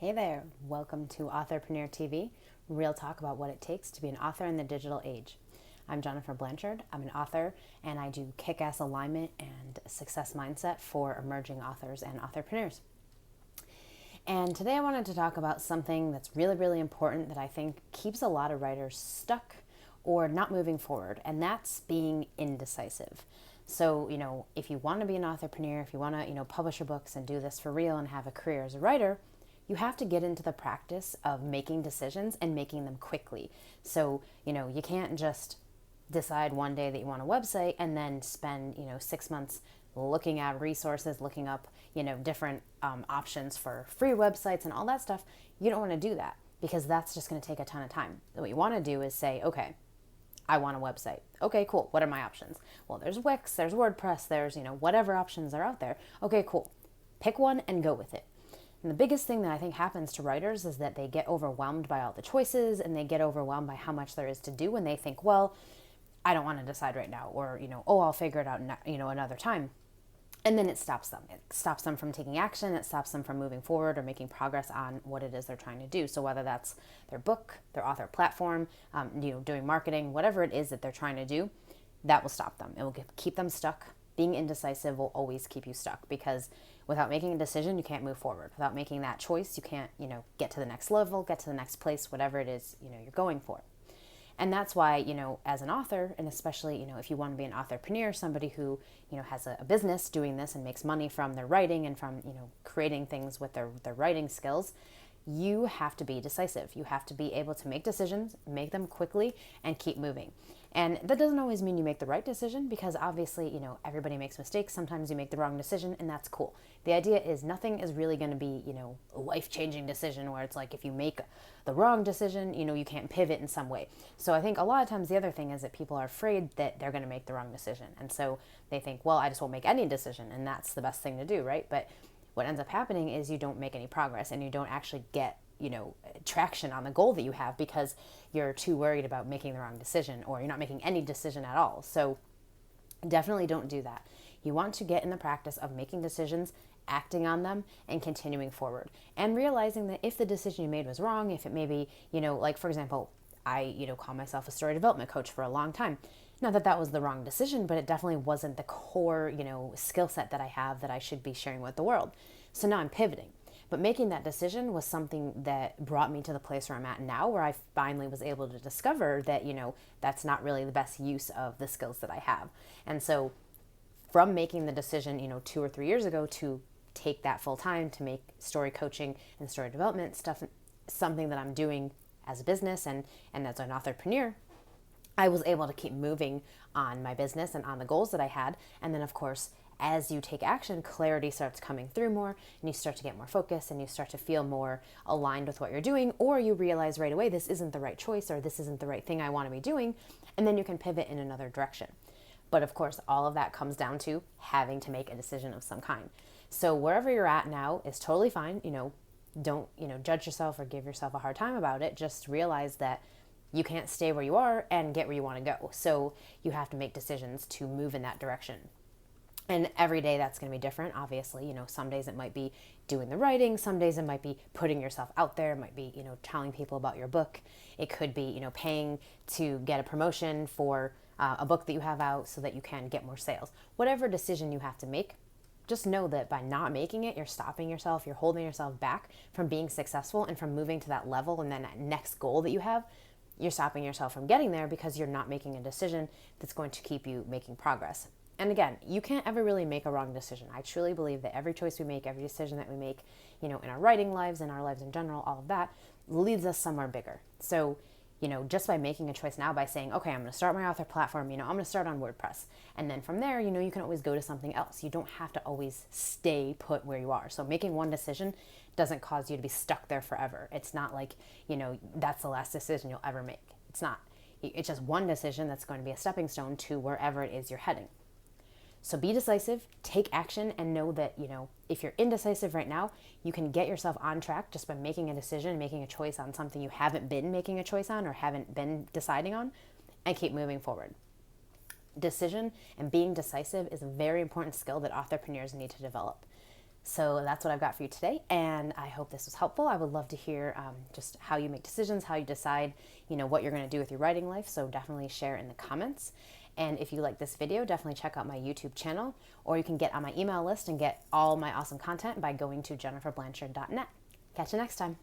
Hey there, welcome to AuthorpreneurTV, real talk about what it takes to be an author in the digital age. I'm Jennifer Blanchard, I'm an author, and I do kick-ass alignment and success mindset for emerging authors and authorpreneurs. And today I wanted to talk about something that's really, really important that I think keeps a lot of writers stuck or not moving forward, and that's being indecisive. So, if you want to be an authorpreneur, if you want to, publish your books and do this for real and have a career as a writer, you have to get into the practice of making decisions and making them quickly. So, you can't just decide one day that you want a website and then spend, 6 months looking at resources, looking up, different options for free websites and all that stuff. You don't want to do that because that's just going to take a ton of time. What you want to do is say, okay, I want a website. Okay, cool. What are my options? Well, there's Wix, there's WordPress, there's, whatever options are out there. Okay, cool. Pick one and go with it. And the biggest thing that I think happens to writers is that they get overwhelmed by all the choices and they get overwhelmed by how much there is to do and they think, well, I don't want to decide right now, or, I'll figure it out, another time. And then it stops them. It stops them from taking action. It stops them from moving forward or making progress on what it is they're trying to do. So whether that's their book, their author platform, doing marketing, whatever it is that they're trying to do, that will stop them. It will keep them stuck. Being indecisive will always keep you stuck because without making a decision, you can't move forward. Without making that choice, you can't, get to the next level, get to the next place, whatever it is, you're going for. And that's why, as an author, and especially, if you want to be an authorpreneur, somebody who, has a business doing this and makes money from their writing and from, creating things with their writing skills, you have to be decisive. You have to be able to make decisions, make them quickly, and keep moving. And that doesn't always mean you make the right decision because obviously, everybody makes mistakes. Sometimes you make the wrong decision and that's cool. The idea is nothing is really going to be, a life-changing decision where it's like if you make the wrong decision, you can't pivot in some way. So I think a lot of times the other thing is that people are afraid that they're going to make the wrong decision. And so they think, well, I just won't make any decision and that's the best thing to do, right? But what ends up happening is you don't make any progress and you don't actually get traction on the goal that you have because you're too worried about making the wrong decision or you're not making any decision at all. So definitely don't do that. You want to get in the practice of making decisions, acting on them, and continuing forward. And realizing that if the decision you made was wrong, if it maybe, like for example, I, call myself a story development coach for a long time. Not that that was the wrong decision, but it definitely wasn't the core, skill set that I have that I should be sharing with the world. So now I'm pivoting. But making that decision was something that brought me to the place where I'm at now, where I finally was able to discover that, that's not really the best use of the skills that I have. And so from making the decision, 2 or 3 years ago to take that full time to make story coaching and story development stuff something that I'm doing as a business and as an authorpreneur, I was able to keep moving on my business and on the goals that I had. And then of course, as you take action, clarity starts coming through more and you start to get more focused and you start to feel more aligned with what you're doing, or you realize right away, this isn't the right choice or this isn't the right thing I want to be doing. And then you can pivot in another direction. But of course, all of that comes down to having to make a decision of some kind. So wherever you're at now is totally fine. Don't, judge yourself or give yourself a hard time about it. Just realize that you can't stay where you are and get where you want to go. So you have to make decisions to move in that direction. And every day that's going to be different. Obviously, some days it might be doing the writing. Some days it might be putting yourself out there. It might be, telling people about your book. It could be, paying to get a promotion for a book that you have out so that you can get more sales. Whatever decision you have to make, just know that by not making it, you're stopping yourself. You're holding yourself back from being successful and from moving to that level and then that next goal that you have. You're stopping yourself from getting there because you're not making a decision that's going to keep you making progress. And again, you can't ever really make a wrong decision. I truly believe that every choice we make, every decision that we make, in our writing lives, in our lives in general, all of that leads us somewhere bigger. So, just by making a choice now by saying, okay, I'm going to start my author platform, I'm going to start on WordPress. And then from there, you can always go to something else. You don't have to always stay put where you are. So making one decision doesn't cause you to be stuck there forever. It's not like, that's the last decision you'll ever make. It's not. It's just one decision that's going to be a stepping stone to wherever it is you're heading. So be decisive, take action, and know that, if you're indecisive right now, you can get yourself on track just by making a decision, making a choice on something you haven't been making a choice on or haven't been deciding on, and keep moving forward. Decision and being decisive is a very important skill that authorpreneurs need to develop. So that's what I've got for you today, and I hope this was helpful. I would love to hear just how you make decisions, how you decide, what you're going to do with your writing life. So definitely share in the comments. And if you like this video, definitely check out my YouTube channel, or you can get on my email list and get all my awesome content by going to jenniferblanchard.net. Catch you next time.